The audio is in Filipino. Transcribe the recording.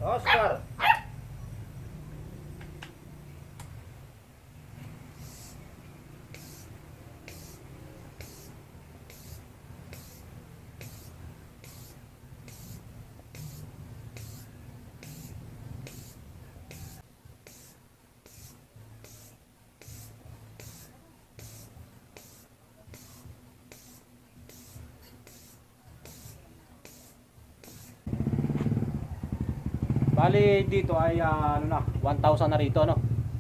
Oscar. Bali dito ay ano na, 1,000 na rito, no?